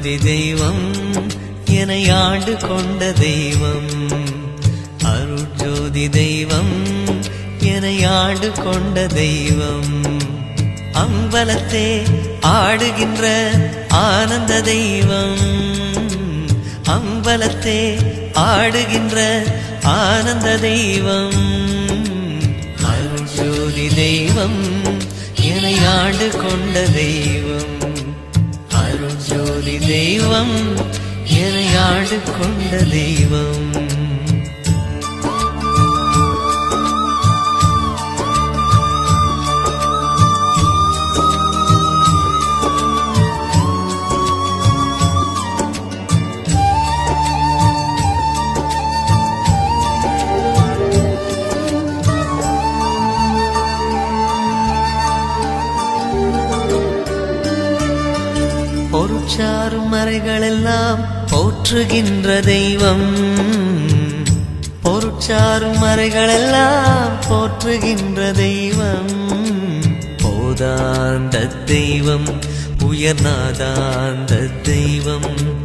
அருட்ஜோதி தெய்வம் என்னை ஆண்டு கொண்ட தெய்வம். அருட்ஜோதி தெய்வம் என்னை ஆண்டு கொண்ட தெய்வம். அம்பலத்தே ஆடுகின்ற ஆனந்த தெய்வம். அம்பலத்தே ஆடுகின்ற ஆனந்த தெய்வம். அருட்ஜோதி தெய்வம் என்னை ஆண்டு கொண்ட தெய்வம். அருட்ஜோதி தெய்வம் என்னை ஆண்டு கொண்ட தெய்வம். பொருட்சாரும் மறைகளெல்லாம் போற்றுகின்ற தெய்வம். பொருட்சாரும் மறைகளெல்லாம் போற்றுகின்ற தெய்வம். போதாந்த தெய்வம் உயர்நாதாந்த தெய்வம்.